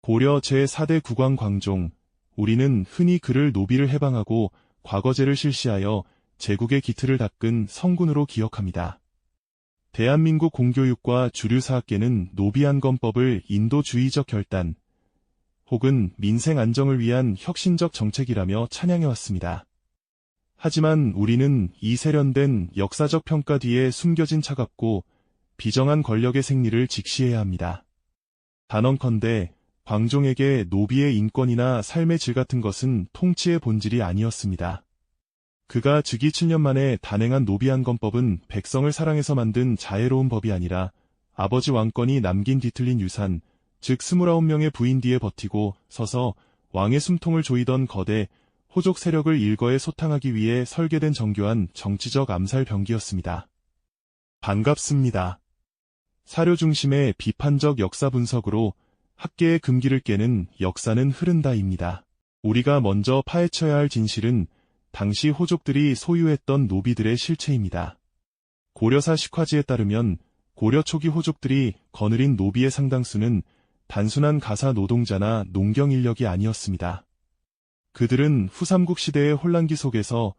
고려 제4대 국왕 광종, 우리는 흔히 그를 노비를 해방하고 과거제를 실시하여 제국의 기틀을 닦은 성군으로 기억합니다. 대한민국 공교육과 주류사학계는 노비안건법을 인도주의적 결단, 혹은 민생 안정을 위한 혁신적 정책이라며 찬양해왔습니다. 하지만 우리는 이 세련된 역사적 평가 뒤에 숨겨진 차갑고 비정한 권력의 생리를 직시해야 합니다. 단언컨대 광종에게 노비의 인권이나 삶의 질 같은 것은 통치의 본질이 아니었습니다. 그가 즉위 7년 만에 단행한 노비안건법은 백성을 사랑해서 만든 자애로운 법이 아니라 아버지 왕권이 남긴 뒤틀린 유산, 즉 29명의 부인 뒤에 버티고 서서 왕의 숨통을 조이던 거대 호족 세력을 일거에 소탕하기 위해 설계된 정교한 정치적 암살 병기였습니다. 반갑습니다. 사료 중심의 비판적 역사 분석으로 학계의 금기를 깨는 역사는 흐른다입니다. 우리가 먼저 파헤쳐야 할 진실은 당시 호족들이 소유했던 노비들의 실체입니다. 고려사 식화지에 따르면 고려 초기 호족들이 거느린 노비의 상당수는 단순한 가사 노동자나 농경 인력이 아니었습니다. 그들은 후삼국 시대의 혼란기 속에서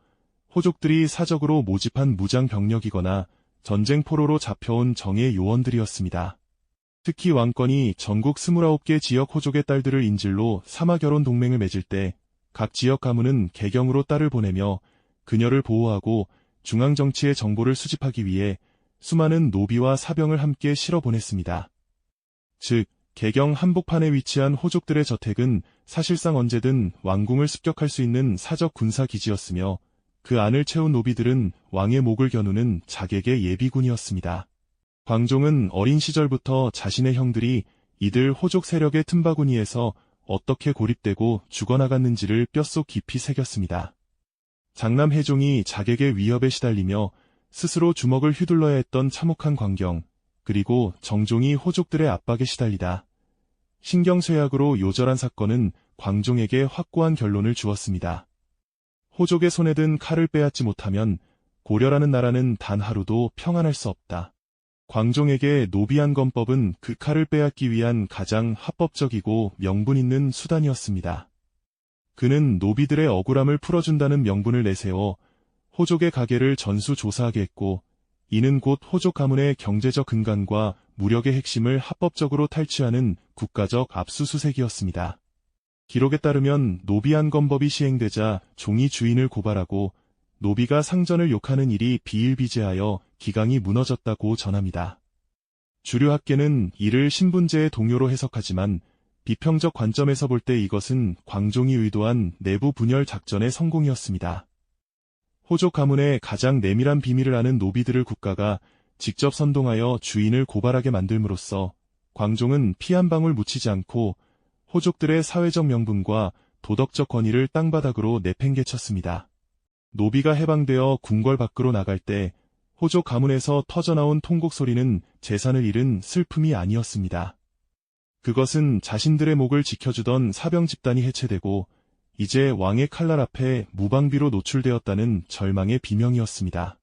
호족들이 사적으로 모집한 무장 병력이거나 전쟁 포로로 잡혀온 정예 요원들이었습니다. 특히 왕권이 전국 29개 지역 호족의 딸들을 인질로 사마결혼 동맹을 맺을 때 각 지역 가문은 개경으로 딸을 보내며 그녀를 보호하고 중앙정치의 정보를 수집하기 위해 수많은 노비와 사병을 함께 실어 보냈습니다. 즉, 개경 한복판에 위치한 호족들의 저택은 사실상 언제든 왕궁을 습격할 수 있는 사적 군사기지였으며 그 안을 채운 노비들은 왕의 목을 겨누는 자객의 예비군이었습니다. 광종은 어린 시절부터 자신의 형들이 이들 호족 세력의 틈바구니에서 어떻게 고립되고 죽어나갔는지를 뼛속 깊이 새겼습니다. 장남 해종이 자객의 위협에 시달리며 스스로 주먹을 휘둘러야 했던 참혹한 광경, 그리고 정종이 호족들의 압박에 시달리다 신경쇠약으로 요절한 사건은 광종에게 확고한 결론을 주었습니다. 호족의 손에 든 칼을 빼앗지 못하면 고려라는 나라는 단 하루도 평안할 수 없다. 광종에게 노비안건법은 그 칼을 빼앗기 위한 가장 합법적이고 명분 있는 수단이었습니다. 그는 노비들의 억울함을 풀어준다는 명분을 내세워 호족의 가계를 전수조사하게 했고, 이는 곧 호족 가문의 경제적 근간과 무력의 핵심을 합법적으로 탈취하는 국가적 압수수색이었습니다. 기록에 따르면 노비안건법이 시행되자 종이 주인을 고발하고 노비가 상전을 욕하는 일이 비일비재하여 기강이 무너졌다고 전합니다. 주류학계는 이를 신분제의 동요로 해석하지만 비평적 관점에서 볼 때 이것은 광종이 의도한 내부 분열 작전의 성공이었습니다. 호족 가문의 가장 내밀한 비밀을 아는 노비들을 국가가 직접 선동하여 주인을 고발하게 만들므로써 광종은 피 한 방울 묻히지 않고 호족들의 사회적 명분과 도덕적 권위를 땅바닥으로 내팽개쳤습니다. 노비가 해방되어 궁궐 밖으로 나갈 때 호족 가문에서 터져나온 통곡 소리는 재산을 잃은 슬픔이 아니었습니다. 그것은 자신들의 목을 지켜주던 사병 집단이 해체되고 이제 왕의 칼날 앞에 무방비로 노출되었다는 절망의 비명이었습니다.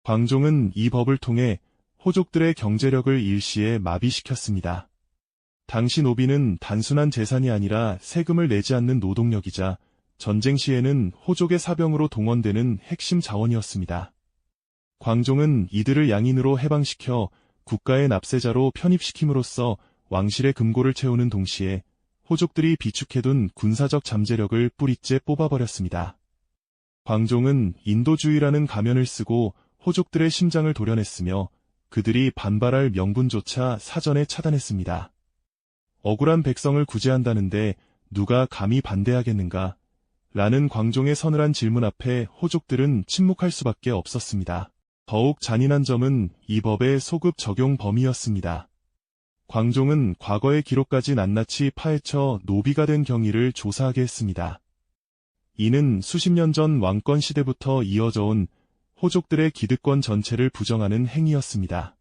광종은 이 법을 통해 호족들의 경제력을 일시에 마비시켰습니다. 당시 노비는 단순한 재산이 아니라 세금을 내지 않는 노동력이자 전쟁 시에는 호족의 사병으로 동원되는 핵심 자원이었습니다. 광종은 이들을 양인으로 해방시켜 국가의 납세자로 편입시킴으로써 왕실의 금고를 채우는 동시에 호족들이 비축해둔 군사적 잠재력을 뿌리째 뽑아버렸습니다. 광종은 인도주의라는 가면을 쓰고 호족들의 심장을 도려냈으며 그들이 반발할 명분조차 사전에 차단했습니다. 억울한 백성을 구제한다는데 누가 감히 반대하겠는가? 라는 광종의 서늘한 질문 앞에 호족들은 침묵할 수밖에 없었습니다. 더욱 잔인한 점은 이 법의 소급 적용 범위였습니다. 광종은 과거의 기록까지 낱낱이 파헤쳐 노비가 된 경위를 조사하게 했습니다. 이는 수십 년 전 왕권 시대부터 이어져 온 호족들의 기득권 전체를 부정하는 행위였습니다.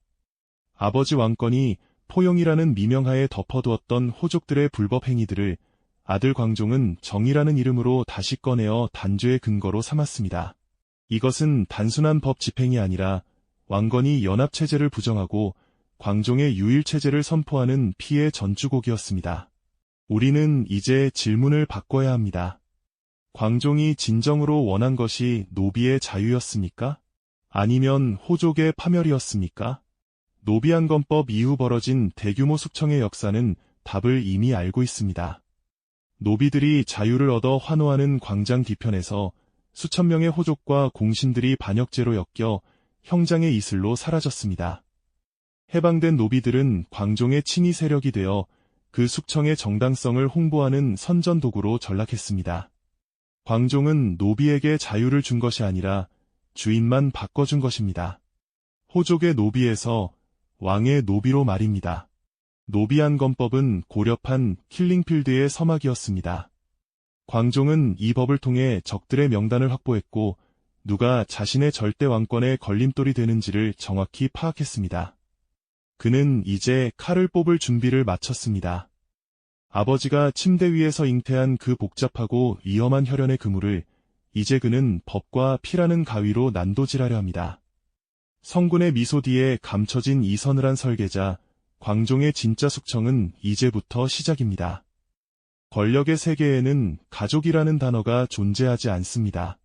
아버지 왕권이 포용이라는 미명하에 덮어두었던 호족들의 불법 행위들을 아들 광종은 정의라는 이름으로 다시 꺼내어 단죄의 근거로 삼았습니다. 이것은 단순한 법 집행이 아니라 왕건이 연합체제를 부정하고 광종의 유일체제를 선포하는 피해 전주곡이었습니다. 우리는 이제 질문을 바꿔야 합니다. 광종이 진정으로 원한 것이 노비의 자유였습니까? 아니면 호족의 파멸이었습니까? 노비안건법 이후 벌어진 대규모 숙청의 역사는 답을 이미 알고 있습니다. 노비들이 자유를 얻어 환호하는 광장 뒤편에서 수천 명의 호족과 공신들이 반역죄로 엮여 형장의 이슬로 사라졌습니다. 해방된 노비들은 광종의 친위 세력이 되어 그 숙청의 정당성을 홍보하는 선전도구로 전락했습니다. 광종은 노비에게 자유를 준 것이 아니라 주인만 바꿔준 것입니다. 호족의 노비에서 왕의 노비로 말입니다. 노비안건법은 고려판 킬링필드의 서막이었습니다. 광종은 이 법을 통해 적들의 명단을 확보했고 누가 자신의 절대 왕권의 걸림돌이 되는지를 정확히 파악했습니다. 그는 이제 칼을 뽑을 준비를 마쳤습니다. 아버지가 침대 위에서 잉태한 그 복잡하고 위험한 혈연의 그물을 이제 그는 법과 피라는 가위로 난도질하려 합니다. 성군의 미소 뒤에 감춰진 이 서늘한 설계자, 광종의 진짜 숙청은 이제부터 시작입니다. 권력의 세계에는 가족이라는 단어가 존재하지 않습니다.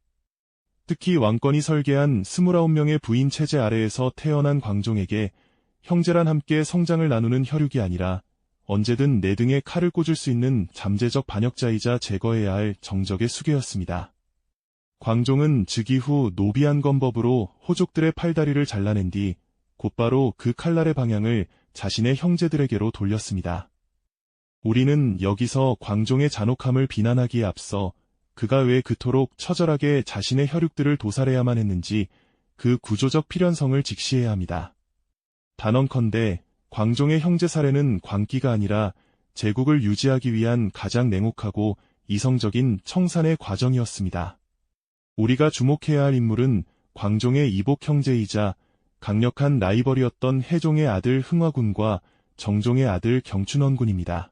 특히 왕권이 설계한 29명의 부인 체제 아래에서 태어난 광종에게 형제란 함께 성장을 나누는 혈육이 아니라 언제든 내 등에 칼을 꽂을 수 있는 잠재적 반역자이자 제거해야 할 정적의 수괴였습니다. 광종은 즉위 후 노비안건법으로 호족들의 팔다리를 잘라낸 뒤 곧바로 그 칼날의 방향을 자신의 형제들에게로 돌렸습니다. 우리는 여기서 광종의 잔혹함을 비난하기에 앞서 그가 왜 그토록 처절하게 자신의 혈육들을 도살해야만 했는지 그 구조적 필연성을 직시해야 합니다. 단언컨대 광종의 형제 살해는 광기가 아니라 제국을 유지하기 위한 가장 냉혹하고 이성적인 청산의 과정이었습니다. 우리가 주목해야 할 인물은 광종의 이복 형제이자 강력한 라이벌이었던 해종의 아들 흥화군과 정종의 아들 경춘원군입니다.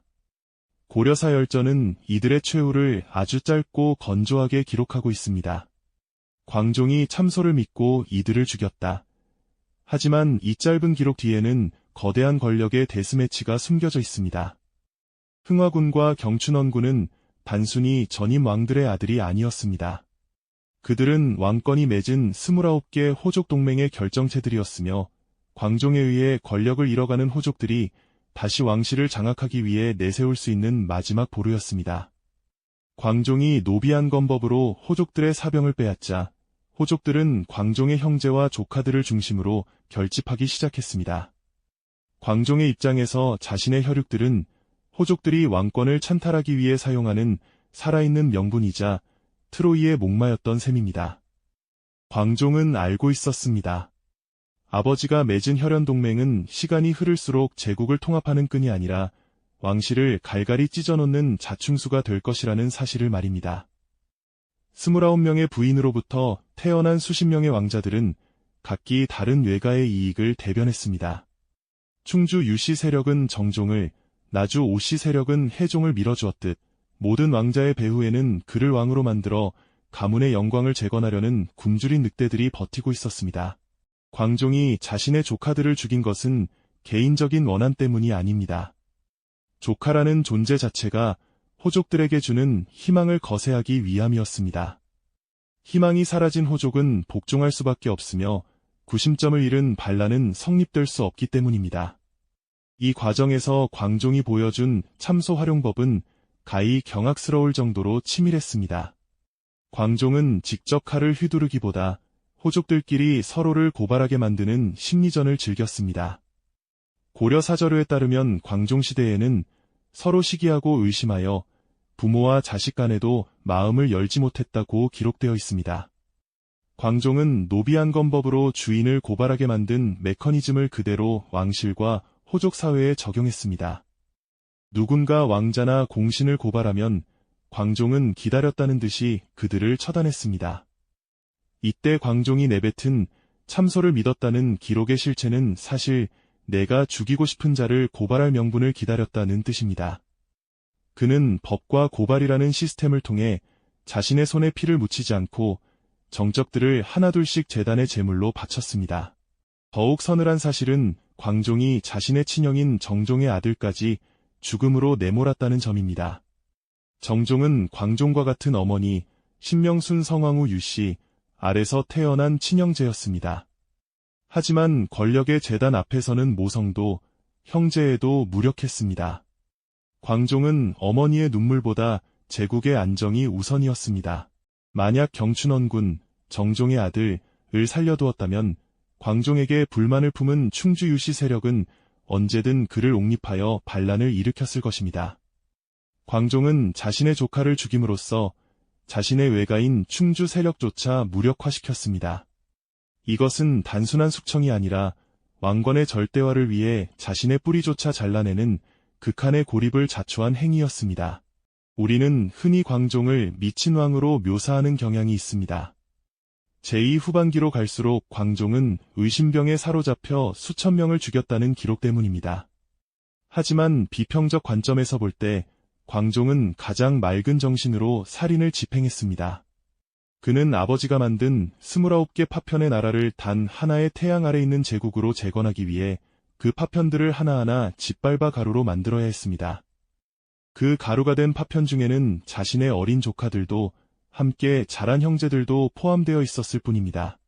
고려사열전은 이들의 최후를 아주 짧고 건조하게 기록하고 있습니다. 광종이 참소를 믿고 이들을 죽였다. 하지만 이 짧은 기록 뒤에는 거대한 권력의 데스매치가 숨겨져 있습니다. 흥화군과 경춘원군은 단순히 전임 왕들의 아들이 아니었습니다. 그들은 왕권이 맺은 29개 호족 동맹의 결정체들이었으며 광종에 의해 권력을 잃어가는 호족들이 다시 왕실을 장악하기 위해 내세울 수 있는 마지막 보루였습니다. 광종이 노비안건법으로 호족들의 사병을 빼앗자 호족들은 광종의 형제와 조카들을 중심으로 결집하기 시작했습니다. 광종의 입장에서 자신의 혈육들은 호족들이 왕권을 찬탈하기 위해 사용하는 살아있는 명분이자 트로이의 목마였던 셈입니다. 광종은 알고 있었습니다. 아버지가 맺은 혈연동맹은 시간이 흐를수록 제국을 통합하는 끈이 아니라 왕실을 갈갈이 찢어놓는 자충수가 될 것이라는 사실을 말입니다. 29명의 부인으로부터 태어난 수십 명의 왕자들은 각기 다른 외가의 이익을 대변했습니다. 충주 유씨 세력은 정종을, 나주 오씨 세력은 해종을 밀어주었듯 모든 왕자의 배후에는 그를 왕으로 만들어 가문의 영광을 재건하려는 굶주린 늑대들이 버티고 있었습니다. 광종이 자신의 조카들을 죽인 것은 개인적인 원한 때문이 아닙니다. 조카라는 존재 자체가 호족들에게 주는 희망을 거세하기 위함이었습니다. 희망이 사라진 호족은 복종할 수밖에 없으며 구심점을 잃은 반란은 성립될 수 없기 때문입니다. 이 과정에서 광종이 보여준 참소 활용법은 가히 경악스러울 정도로 치밀했습니다. 광종은 직접 칼을 휘두르기보다 호족들끼리 서로를 고발하게 만드는 심리전을 즐겼습니다. 고려 사저료에 따르면 광종시대에는 서로 시기하고 의심하여 부모와 자식 간에도 마음을 열지 못했다고 기록되어 있습니다. 광종은 노비안건법으로 주인을 고발하게 만든 메커니즘을 그대로 왕실과 호족 사회에 적용했습니다. 누군가 왕자나 공신을 고발하면 광종은 기다렸다는 듯이 그들을 처단했습니다. 이때 광종이 내뱉은 참소를 믿었다는 기록의 실체는 사실 내가 죽이고 싶은 자를 고발할 명분을 기다렸다는 뜻입니다. 그는 법과 고발이라는 시스템을 통해 자신의 손에 피를 묻히지 않고 정적들을 하나둘씩 재단의 제물로 바쳤습니다. 더욱 서늘한 사실은 광종이 자신의 친형인 정종의 아들까지 죽음으로 내몰았다는 점입니다. 정종은 광종과 같은 어머니 신명순 성왕후 유씨 아래서 태어난 친형제였습니다. 하지만 권력의 재단 앞에서는 모성도 형제에도 무력했습니다. 광종은 어머니의 눈물보다 제국의 안정이 우선이었습니다. 만약 경춘원군 정종의 아들을 살려두었다면 광종에게 불만을 품은 충주 유씨 세력은 언제든 그를 옹립하여 반란을 일으켰을 것입니다. 광종은 자신의 조카를 죽임으로써 자신의 외가인 충주 세력조차 무력화시켰습니다. 이것은 단순한 숙청이 아니라 왕권의 절대화를 위해 자신의 뿌리조차 잘라내는 극한의 고립을 자초한 행위였습니다. 우리는 흔히 광종을 미친 왕으로 묘사하는 경향이 있습니다. 제2 후반기로 갈수록 광종은 의심병에 사로잡혀 수천 명을 죽였다는 기록 때문입니다. 하지만 비평적 관점에서 볼 때 광종은 가장 맑은 정신으로 살인을 집행했습니다. 그는 아버지가 만든 29개 파편의 나라를 단 하나의 태양 아래 있는 제국으로 재건하기 위해 그 파편들을 하나하나 짓밟아 가루로 만들어야 했습니다. 그 가루가 된 파편 중에는 자신의 어린 조카들도 함께 자란 형제들도 포함되어 있었을 뿐입니다.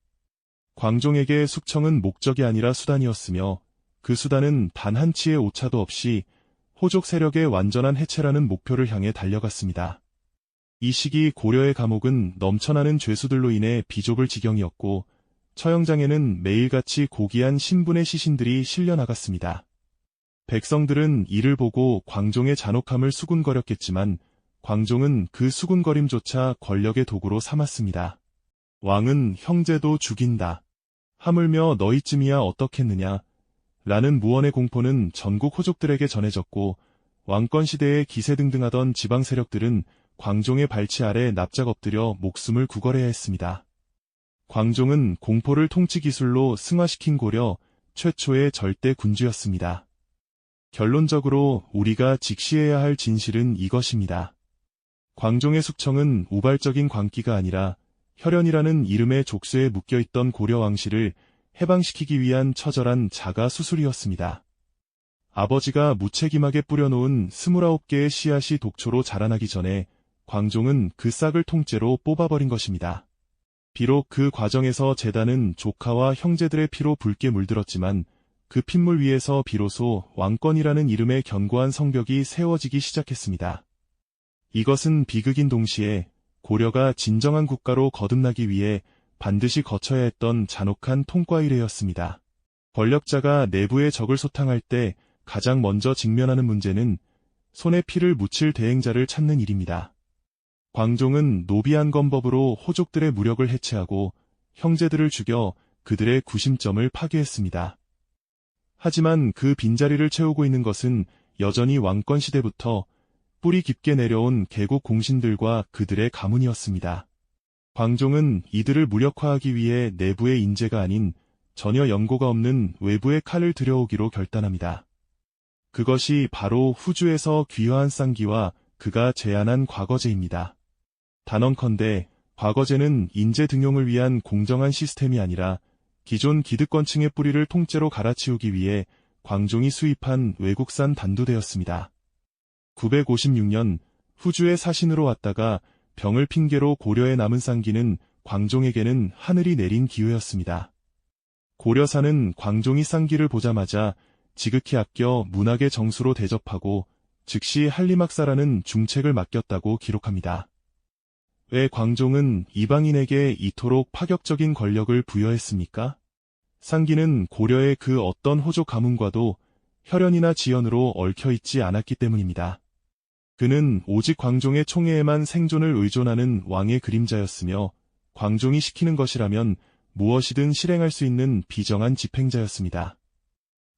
광종에게 숙청은 목적이 아니라 수단이었으며 그 수단은 단 한치의 오차도 없이 호족 세력의 완전한 해체라는 목표를 향해 달려갔습니다. 이 시기 고려의 감옥은 넘쳐나는 죄수들로 인해 비좁을 지경이었고 처형장에는 매일같이 고귀한 신분의 시신들이 실려나갔습니다. 백성들은 이를 보고 광종의 잔혹함을 수군거렸겠지만 광종은 그 수군거림조차 권력의 도구로 삼았습니다. 왕은 형제도 죽인다. 하물며 너희쯤이야 어떻겠느냐. 라는 무언의 공포는 전국 호족들에게 전해졌고 왕권 시대에 기세등등하던 지방 세력들은 광종의 발치 아래 납작 엎드려 목숨을 구걸해야 했습니다. 광종은 공포를 통치 기술로 승화시킨 고려 최초의 절대 군주였습니다. 결론적으로 우리가 직시해야 할 진실은 이것입니다. 광종의 숙청은 우발적인 광기가 아니라 혈연이라는 이름의 족쇄에 묶여있던 고려 왕실을 해방시키기 위한 처절한 자가 수술이었습니다. 아버지가 무책임하게 뿌려놓은 29개의 씨앗이 독초로 자라나기 전에 광종은 그 싹을 통째로 뽑아버린 것입니다. 비록 그 과정에서 제단은 조카와 형제들의 피로 붉게 물들었지만 그 핏물 위에서 비로소 왕권이라는 이름의 견고한 성벽이 세워지기 시작했습니다. 이것은 비극인 동시에 고려가 진정한 국가로 거듭나기 위해 반드시 거쳐야 했던 잔혹한 통과 이래였습니다. 권력자가 내부의 적을 소탕할 때 가장 먼저 직면하는 문제는 손에 피를 묻힐 대행자를 찾는 일입니다. 광종은 노비안검법으로 호족들의 무력을 해체하고 형제들을 죽여 그들의 구심점을 파괴했습니다. 하지만 그 빈자리를 채우고 있는 것은 여전히 왕권 시대부터 뿌리 깊게 내려온 계곡 공신들과 그들의 가문이었습니다. 광종은 이들을 무력화하기 위해 내부의 인재가 아닌 전혀 연고가 없는 외부의 칼을 들여오기로 결단합니다. 그것이 바로 후주에서 귀화한 쌍기와 그가 제안한 과거제입니다. 단언컨대 과거제는 인재 등용을 위한 공정한 시스템이 아니라 기존 기득권층의 뿌리를 통째로 갈아치우기 위해 광종이 수입한 외국산 단두대였습니다. 956년 후주의 사신으로 왔다가 병을 핑계로 고려에 남은 쌍기는 광종에게는 하늘이 내린 기회였습니다. 고려사는 광종이 쌍기를 보자마자 지극히 아껴 문학의 정수로 대접하고 즉시 한림학사라는 중책을 맡겼다고 기록합니다. 왜 광종은 이방인에게 이토록 파격적인 권력을 부여했습니까? 쌍기는 고려의 그 어떤 호족 가문과도 혈연이나 지연으로 얽혀있지 않았기 때문입니다. 그는 오직 광종의 총애에만 생존을 의존하는 왕의 그림자였으며 광종이 시키는 것이라면 무엇이든 실행할 수 있는 비정한 집행자였습니다.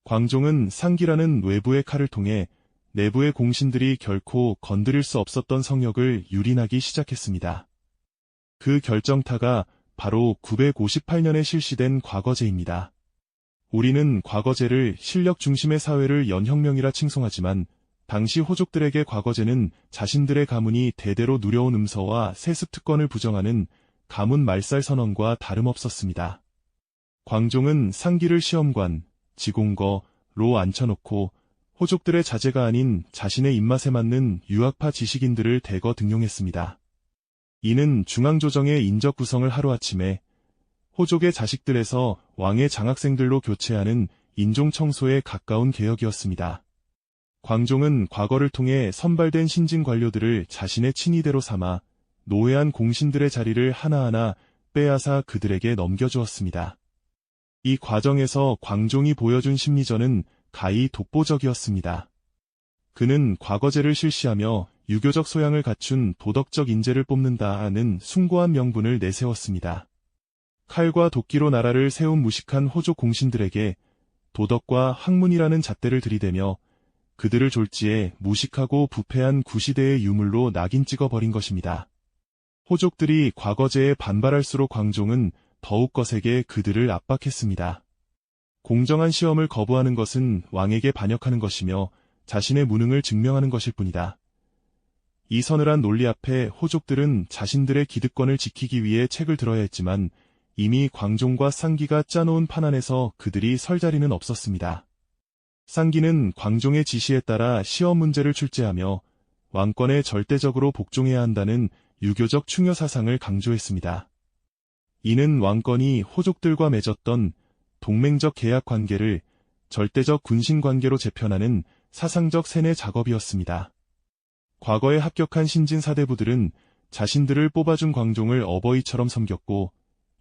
광종은 쌍기라는 외부의 칼을 통해 내부의 공신들이 결코 건드릴 수 없었던 성역을 유린하기 시작했습니다. 그 결정타가 바로 958년에 실시된 과거제입니다. 우리는 과거제를 실력 중심의 사회를 연혁명이라 칭송하지만 당시 호족들에게 과거제는 자신들의 가문이 대대로 누려온 음서와 세습특권을 부정하는 가문 말살 선언과 다름없었습니다. 광종은 쌍기를 시험관, 지공거로 앉혀놓고 호족들의 자제가 아닌 자신의 입맛에 맞는 유학파 지식인들을 대거 등용했습니다. 이는 중앙조정의 인적 구성을 하루아침에 호족의 자식들에서 왕의 장학생들로 교체하는 인종청소에 가까운 개혁이었습니다. 광종은 과거를 통해 선발된 신진 관료들을 자신의 친위대로 삼아 노회한 공신들의 자리를 하나하나 빼앗아 그들에게 넘겨주었습니다. 이 과정에서 광종이 보여준 심리전은 가히 독보적이었습니다. 그는 과거제를 실시하며 유교적 소양을 갖춘 도덕적 인재를 뽑는다는 숭고한 명분을 내세웠습니다. 칼과 도끼로 나라를 세운 무식한 호족 공신들에게 도덕과 학문이라는 잣대를 들이대며 그들을 졸지에 무식하고 부패한 구시대의 유물로 낙인 찍어버린 것입니다. 호족들이 과거제에 반발할수록 광종은 더욱 거세게 그들을 압박했습니다. 공정한 시험을 거부하는 것은 왕에게 반역하는 것이며 자신의 무능을 증명하는 것일 뿐이다. 이 서늘한 논리 앞에 호족들은 자신들의 기득권을 지키기 위해 책을 들어야 했지만 이미 광종과 쌍기가 짜놓은 판 안에서 그들이 설 자리는 없었습니다. 쌍기는 광종의 지시에 따라 시험 문제를 출제하며 왕권에 절대적으로 복종해야 한다는 유교적 충효 사상을 강조했습니다. 이는 왕권이 호족들과 맺었던 동맹적 계약 관계를 절대적 군신 관계로 재편하는 사상적 세뇌 작업이었습니다. 과거에 합격한 신진 사대부들은 자신들을 뽑아준 광종을 어버이처럼 섬겼고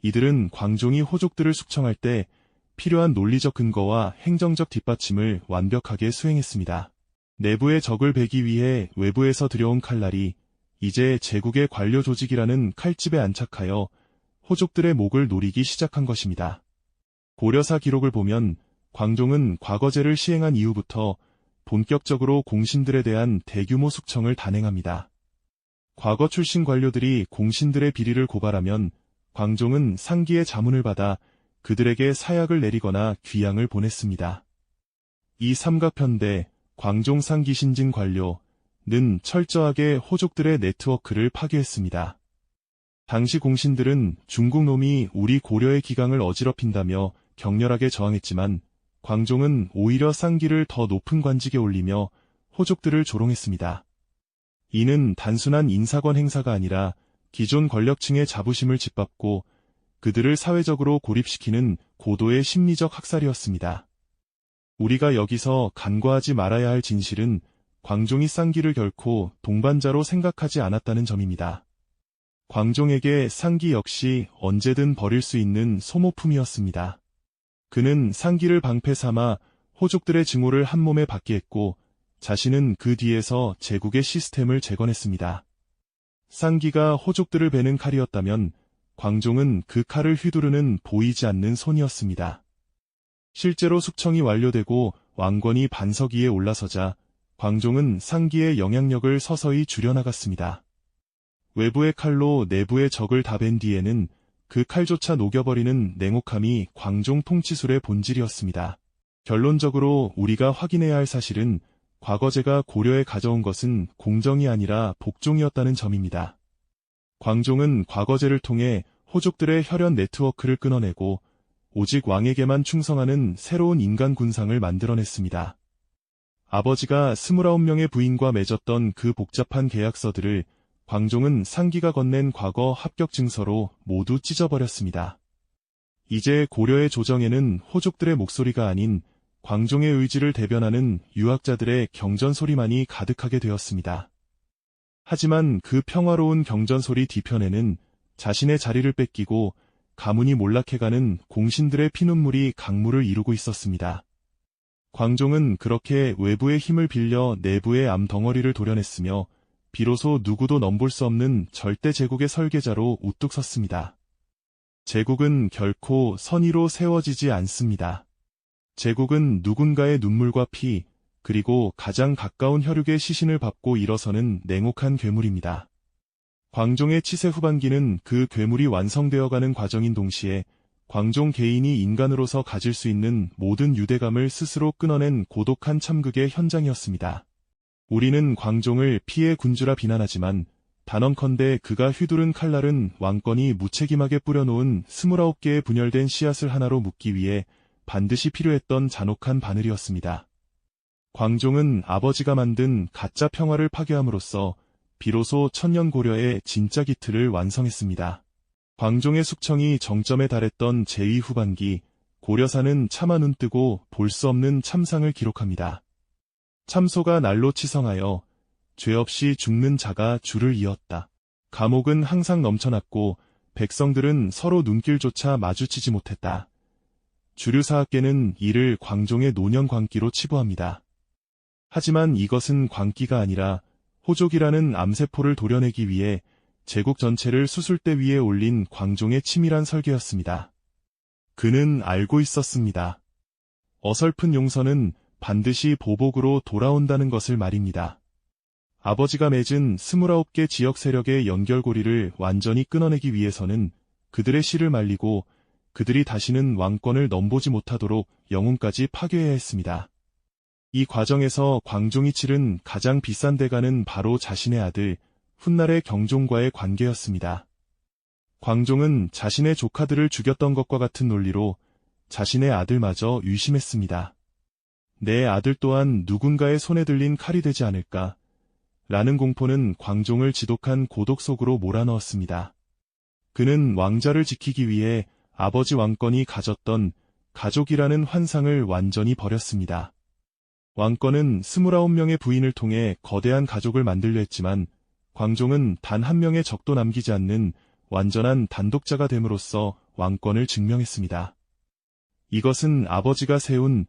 이들은 광종이 호족들을 숙청할 때 필요한 논리적 근거와 행정적 뒷받침을 완벽하게 수행했습니다. 내부의 적을 베기 위해 외부에서 들여온 칼날이 이제 제국의 관료 조직이라는 칼집에 안착하여 호족들의 목을 노리기 시작한 것입니다. 고려사 기록을 보면 광종은 과거제를 시행한 이후부터 본격적으로 공신들에 대한 대규모 숙청을 단행합니다. 과거 출신 관료들이 공신들의 비리를 고발하면 광종은 상기의 자문을 받아 그들에게 사약을 내리거나 귀양을 보냈습니다. 이 삼각편대 광종 상기 신진 관료는 철저하게 호족들의 네트워크를 파괴했습니다. 당시 공신들은 중국 놈이 우리 고려의 기강을 어지럽힌다며 격렬하게 저항했지만 광종은 오히려 쌍기를 더 높은 관직에 올리며 호족들을 조롱했습니다. 이는 단순한 인사권 행사가 아니라 기존 권력층의 자부심을 짓밟고 그들을 사회적으로 고립시키는 고도의 심리적 학살이었습니다. 우리가 여기서 간과하지 말아야 할 진실은 광종이 쌍기를 결코 동반자로 생각하지 않았다는 점입니다. 광종에게 쌍기 역시 언제든 버릴 수 있는 소모품이었습니다. 그는 쌍기를 방패 삼아 호족들의 증오를 한몸에 받게 했고 자신은 그 뒤에서 제국의 시스템을 재건했습니다. 쌍기가 호족들을 베는 칼이었다면 광종은 그 칼을 휘두르는 보이지 않는 손이었습니다. 실제로 숙청이 완료되고 왕권이 반석 위에 올라서자 광종은 쌍기의 영향력을 서서히 줄여나갔습니다. 외부의 칼로 내부의 적을 다 벤 뒤에는 그 칼조차 녹여버리는 냉혹함이 광종 통치술의 본질이었습니다. 결론적으로 우리가 확인해야 할 사실은 과거제가 고려에 가져온 것은 공정이 아니라 복종이었다는 점입니다. 광종은 과거제를 통해 호족들의 혈연 네트워크를 끊어내고 오직 왕에게만 충성하는 새로운 인간 군상을 만들어냈습니다. 아버지가 29명의 부인과 맺었던 그 복잡한 계약서들을 광종은 상기가 건넨 과거 합격 증서로 모두 찢어버렸습니다. 이제 고려의 조정에는 호족들의 목소리가 아닌 광종의 의지를 대변하는 유학자들의 경전소리만이 가득하게 되었습니다. 하지만 그 평화로운 경전소리 뒤편에는 자신의 자리를 뺏기고 가문이 몰락해가는 공신들의 피눈물이 강물을 이루고 있었습니다. 광종은 그렇게 외부의 힘을 빌려 내부의 암덩어리를 도려냈으며 비로소 누구도 넘볼 수 없는 절대 제국의 설계자로 우뚝 섰습니다. 제국은 결코 선의로 세워지지 않습니다. 제국은 누군가의 눈물과 피, 그리고 가장 가까운 혈육의 시신을 밟고 일어서는 냉혹한 괴물입니다. 광종의 치세 후반기는 그 괴물이 완성되어가는 과정인 동시에 광종 개인이 인간으로서 가질 수 있는 모든 유대감을 스스로 끊어낸 고독한 참극의 현장이었습니다. 우리는 광종을 피해 군주라 비난하지만 단언컨대 그가 휘두른 칼날은 왕권이 무책임하게 뿌려놓은 29개의 분열된 씨앗을 하나로 묶기 위해 반드시 필요했던 잔혹한 바늘이었습니다. 광종은 아버지가 만든 가짜 평화를 파괴함으로써 비로소 천년고려의 진짜 기틀을 완성했습니다. 광종의 숙청이 정점에 달했던 제2 후반기, 고려사는 차마 눈뜨고 볼 수 없는 참상을 기록합니다. 참소가 날로 치성하여 죄 없이 죽는 자가 줄을 이었다. 감옥은 항상 넘쳐났고 백성들은 서로 눈길조차 마주치지 못했다. 주류사학계는 이를 광종의 노년광기로 치부합니다. 하지만 이것은 광기가 아니라 호족이라는 암세포를 도려내기 위해 제국 전체를 수술대 위에 올린 광종의 치밀한 설계였습니다. 그는 알고 있었습니다. 어설픈 용서는 반드시 보복으로 돌아온다는 것을 말입니다. 아버지가 맺은 29개 지역 세력의 연결고리를 완전히 끊어내기 위해서는 그들의 씨를 말리고 그들이 다시는 왕권을 넘보지 못하도록 영웅까지 파괴해야 했습니다. 이 과정에서 광종이 치른 가장 비싼 대가는 바로 자신의 아들 훗날의 경종과의 관계였습니다. 광종은 자신의 조카들을 죽였던 것과 같은 논리로 자신의 아들마저 유심했습니다. 내 아들 또한 누군가의 손에 들린 칼이 되지 않을까? 라는 공포는 광종을 지독한 고독 속으로 몰아넣었습니다. 그는 왕자를 지키기 위해 아버지 왕권이 가졌던 가족이라는 환상을 완전히 버렸습니다. 왕권은 29명의 부인을 통해 거대한 가족을 만들려 했지만 광종은 단 한 명의 적도 남기지 않는 완전한 단독자가 됨으로써 왕권을 증명했습니다. 이것은 아버지가 세운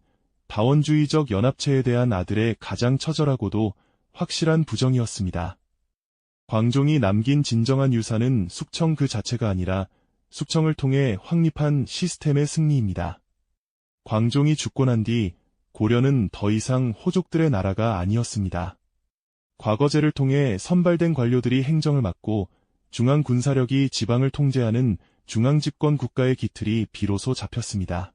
다원주의적 연합체에 대한 아들의 가장 처절하고도 확실한 부정이었습니다. 광종이 남긴 진정한 유산은 숙청 그 자체가 아니라 숙청을 통해 확립한 시스템의 승리입니다. 광종이 죽고 난 뒤 고려는 더 이상 호족들의 나라가 아니었습니다. 과거제를 통해 선발된 관료들이 행정을 맡고 중앙군사력이 지방을 통제하는 중앙집권 국가의 기틀이 비로소 잡혔습니다.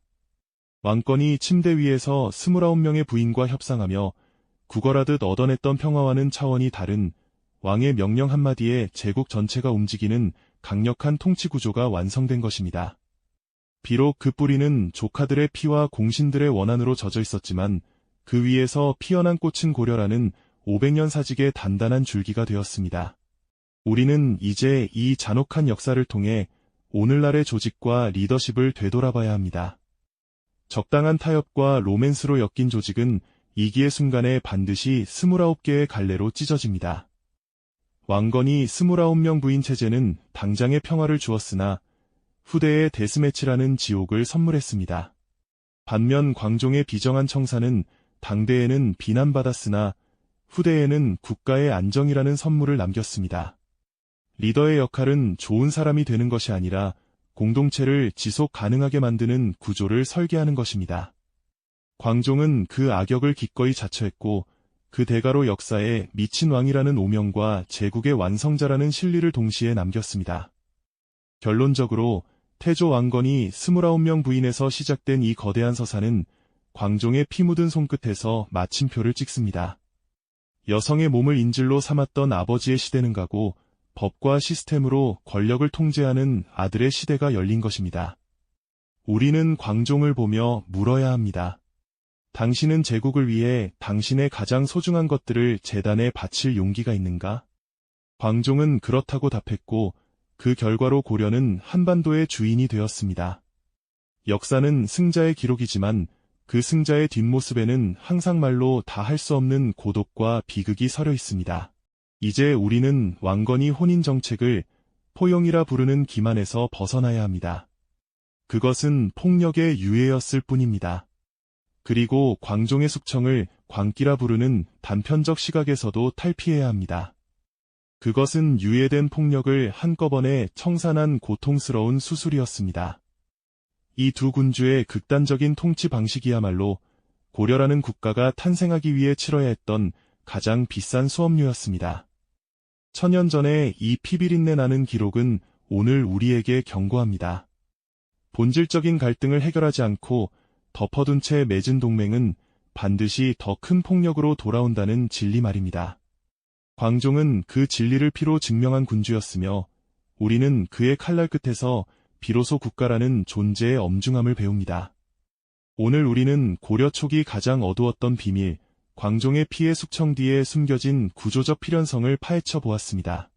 왕권이 침대 위에서 29명의 부인과 협상하며 구걸하듯 얻어냈던 평화와는 차원이 다른 왕의 명령 한마디에 제국 전체가 움직이는 강력한 통치구조가 완성된 것입니다. 비록 그 뿌리는 조카들의 피와 공신들의 원한으로 젖어 있었지만 그 위에서 피어난 꽃은 고려라는 500년 사직의 단단한 줄기가 되었습니다. 우리는 이제 이 잔혹한 역사를 통해 오늘날의 조직과 리더십을 되돌아봐야 합니다. 적당한 타협과 로맨스로 엮인 조직은 이기의 순간에 반드시 29개의 갈래로 찢어집니다. 왕건이 29명 부인 체제는 당장의 평화를 주었으나 후대에 데스매치라는 지옥을 선물했습니다. 반면 광종의 비정한 청사는 당대에는 비난받았으나 후대에는 국가의 안정이라는 선물을 남겼습니다. 리더의 역할은 좋은 사람이 되는 것이 아니라 공동체를 지속 가능하게 만드는 구조를 설계하는 것입니다. 광종은 그 악역을 기꺼이 자처했고 그 대가로 역사에 미친 왕이라는 오명과 제국의 완성자라는 신리를 동시에 남겼습니다. 결론적으로 태조 왕건이 29명 부인에서 시작된 이 거대한 서사는 광종의 피 묻은 손끝에서 마침표를 찍습니다. 여성의 몸을 인질로 삼았던 아버지의 시대는 가고 법과 시스템으로 권력을 통제하는 아들의 시대가 열린 것입니다. 우리는 광종을 보며 물어야 합니다. 당신은 제국을 위해 당신의 가장 소중한 것들을 재단에 바칠 용기가 있는가? 광종은 그렇다고 답했고 그 결과로 고려는 한반도의 주인이 되었습니다. 역사는 승자의 기록이지만 그 승자의 뒷모습에는 항상 말로 다 할 수 없는 고독과 비극이 서려 있습니다. 이제 우리는 왕건이 혼인 정책을 포용이라 부르는 기만에서 벗어나야 합니다. 그것은 폭력의 유해였을 뿐입니다. 그리고 광종의 숙청을 광기라 부르는 단편적 시각에서도 탈피해야 합니다. 그것은 유해된 폭력을 한꺼번에 청산한 고통스러운 수술이었습니다. 이 두 군주의 극단적인 통치 방식이야말로 고려라는 국가가 탄생하기 위해 치러야 했던 가장 비싼 수업료였습니다. 천년 전에 이 피비린내 나는 기록은 오늘 우리에게 경고합니다. 본질적인 갈등을 해결하지 않고 덮어둔 채 맺은 동맹은 반드시 더 큰 폭력으로 돌아온다는 진리 말입니다. 광종은 그 진리를 피로 증명한 군주였으며 우리는 그의 칼날 끝에서 비로소 국가라는 존재의 엄중함을 배웁니다. 오늘 우리는 고려 초기 가장 어두웠던 비밀, 광종의 피해 숙청 뒤에 숨겨진 구조적 필연성을 파헤쳐 보았습니다.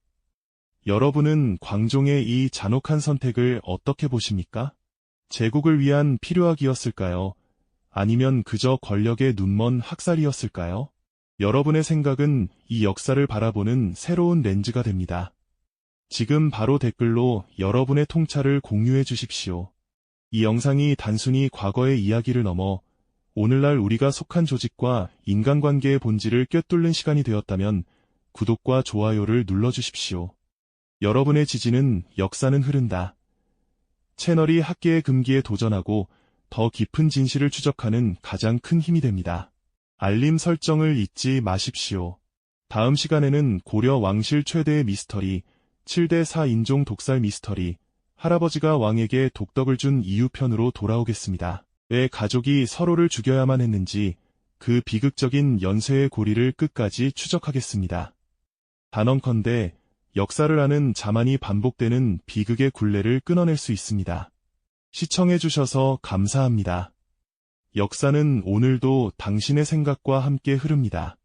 여러분은 광종의 이 잔혹한 선택을 어떻게 보십니까? 제국을 위한 필요악이었을까요? 아니면 그저 권력의 눈먼 학살이었을까요? 여러분의 생각은 이 역사를 바라보는 새로운 렌즈가 됩니다. 지금 바로 댓글로 여러분의 통찰을 공유해 주십시오. 이 영상이 단순히 과거의 이야기를 넘어 오늘날 우리가 속한 조직과 인간관계의 본질을 꿰뚫는 시간이 되었다면 구독과 좋아요를 눌러주십시오. 여러분의 지지는 역사는 흐른다. 채널이 학계의 금기에 도전하고 더 깊은 진실을 추적하는 가장 큰 힘이 됩니다. 알림 설정을 잊지 마십시오. 다음 시간에는 고려 왕실 최대의 미스터리, 7대 4인종 독살 미스터리, 할아버지가 왕에게 독덕을 준 이유 편으로 돌아오겠습니다. 왜 가족이 서로를 죽여야만 했는지 그 비극적인 연쇄의 고리를 끝까지 추적하겠습니다. 단언컨대 역사를 아는 자만이 반복되는 비극의 굴레를 끊어낼 수 있습니다. 시청해주셔서 감사합니다. 역사는 오늘도 당신의 생각과 함께 흐릅니다.